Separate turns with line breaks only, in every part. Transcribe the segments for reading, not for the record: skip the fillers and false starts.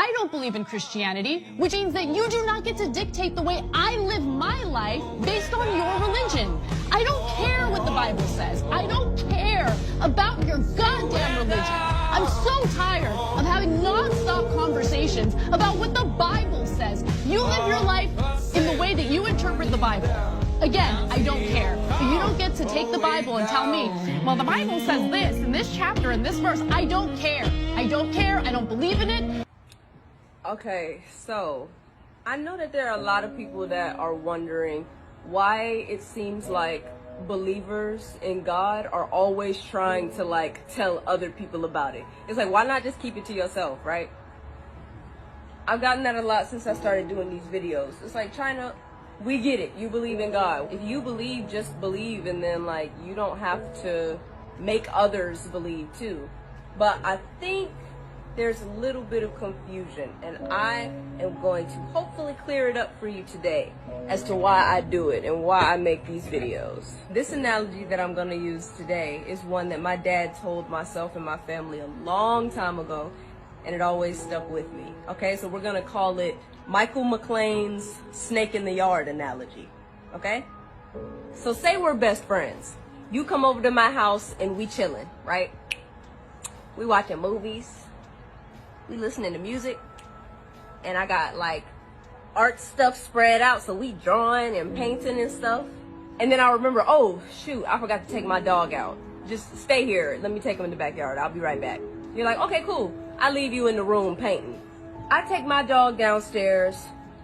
I don't believe in Christianity, which means that you do not get to dictate the way I live my life based on your religion. I don't care what the Bible says. I don't care about your goddamn religion. I'm so tired of having non-stop conversations about what the Bible says. You live your life in the way that you interpret the Bible. Again, I don't care. But you don't get to take the Bible and tell me, well, the Bible says this in this chapter and this verse. I don't care. I don't care. I don't believe in it.
Okay, so I know that there are a lot of people that are wondering why it seems like believers in God are always trying to like tell other people about it. It's like, why not just keep it to yourself, right? I've gotten that a lot since I started doing these videos. It's like, China, we get it. You believe in God. If you believe, just believe, and then like you don't have to make others believe too. But I think there's a little bit of confusion, and I am going to hopefully clear it up for you today as to why I do it and why I make these videos. This analogy that I'm going to use today is one that my dad told myself and my family a long time ago, and it always stuck with me. Okay, so we're going to call it Michael McLean's snake in the yard analogy. Okay? So say we're best friends. You come over to my house and we chilling, right? We watching movies. We listening to music. And I got like art stuff spread out, so we drawing and painting and stuff. And then I remember, oh shoot, I forgot to take my dog out. Just stay here. Let me take him in the backyard. I'll be right back. You're like, okay, cool. I leave you in the room painting. I take my dog downstairs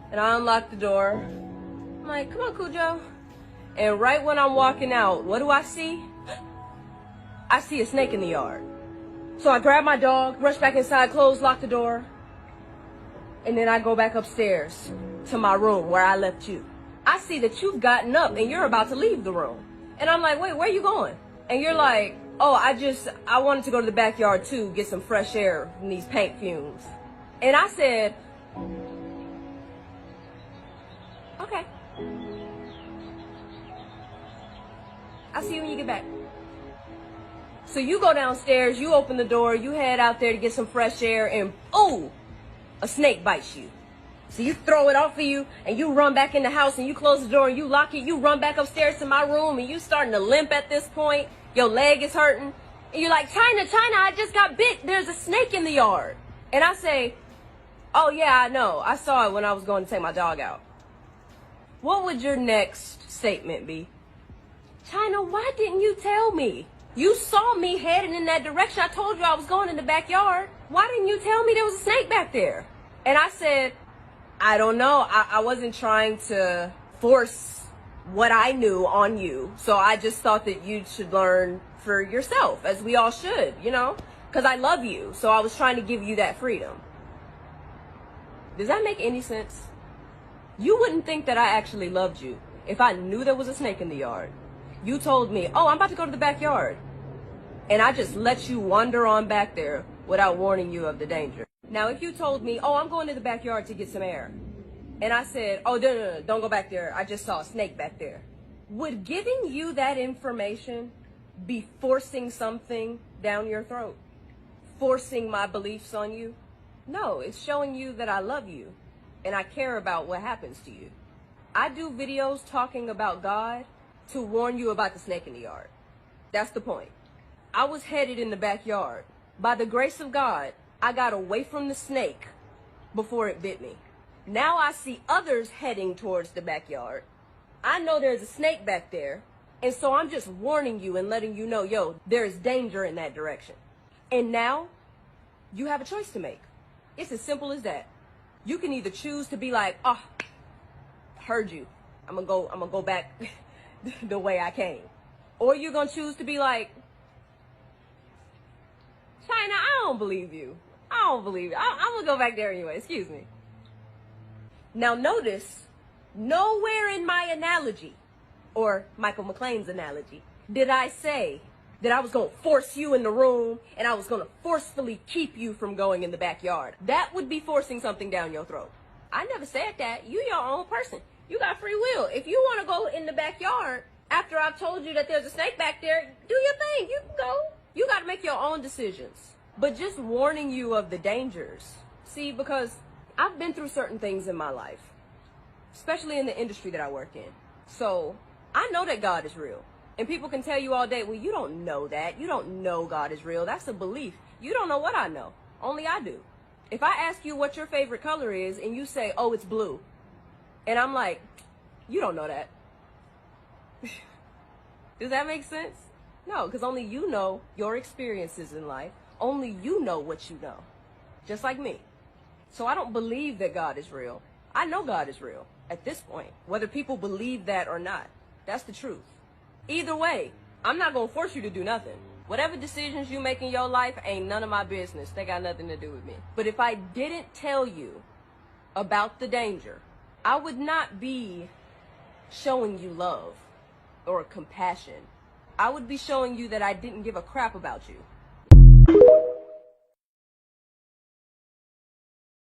and I unlock the door. I'm like, come on, Cujo. And right when I'm walking out, what do I see? I see a snake in the yard. So I grab my dog, rush back inside, close, lock the door. And then I go back upstairs to my room where I left you. I see that you've gotten up and you're about to leave the room. And I'm like, wait, where are you going? And you're like, oh, I wanted to go to the backyard too, get some fresh air from these paint fumes. And I said, okay. I'll see you when you get back. So you go downstairs, you open the door, you head out there to get some fresh air, and oh, a snake bites you. So you throw it off of you, and you run back in the house, and you close the door, and you lock it, you run back upstairs to my room, and you starting to limp at this point. Your leg is hurting. And you're like, China, I just got bit. There's a snake in the yard. And I say, oh yeah, I know. I saw it when I was going to take my dog out. What would your next statement be? China, why didn't you tell me? You saw me heading in that direction. I told you I was going in the backyard. Why didn't you tell me there was a snake back there? And I said, I don't know. I wasn't trying to force what I knew on you. So I just thought that you should learn for yourself, as we all should, you know, because I love you. So I was trying to give you that freedom. Does that make any sense? You wouldn't think that I actually loved you if I knew there was a snake in the yard. You told me, oh, I'm about to go to the backyard. And I just let you wander on back there without warning you of the danger. Now, if you told me, oh, I'm going to the backyard to get some air. And I said, oh, no, don't go back there. I just saw a snake back there. Would giving you that information be forcing something down your throat? Forcing my beliefs on you? No, it's showing you that I love you and I care about what happens to you. I do videos talking about God to warn you about the snake in the yard. That's the point. I was headed in the backyard. By the grace of God, I got away from the snake before it bit me. Now I see others heading towards the backyard. I know there's a snake back there, and so I'm just warning you and letting you know, yo, there's danger in that direction. And now you have a choice to make. It's as simple as that. You can either choose to be like, oh, heard you. I'm gonna go back the way I came. Or you're gonna choose to be like, China, I don't believe you. I don't believe you. I'm gonna go back there anyway, excuse me. Now notice, nowhere in my analogy, or Michael McLean's analogy, did I say that I was going to force you in the room and I was going to forcefully keep you from going in the backyard. That would be forcing something down your throat. I never said that. You your own person. You got free will. If you want to go in the backyard after I've told you that there's a snake back there, do your thing. You can go. You got to make your own decisions. But just warning you of the dangers See, because I've been through certain things in my life, especially in the industry that I work in. So I know that God is real. And people can tell you all day, well, you don't know that. You don't know God is real. That's a belief. You don't know what I know. Only I do. If I ask you what your favorite color is and you say, oh, it's blue, and I'm like, you don't know that. Does that make sense? No, because only you know your experiences in life. Only you know what you know. Just like me. So I don't believe that God is real. I know God is real at this point, whether people believe that or not. That's the truth. Either way, I'm not going to force you to do nothing. Whatever decisions you make in your life ain't none of my business. They got nothing to do with me. But if I didn't tell you about the danger, I would not be showing you love or compassion. I would be showing you that I didn't give a crap about you.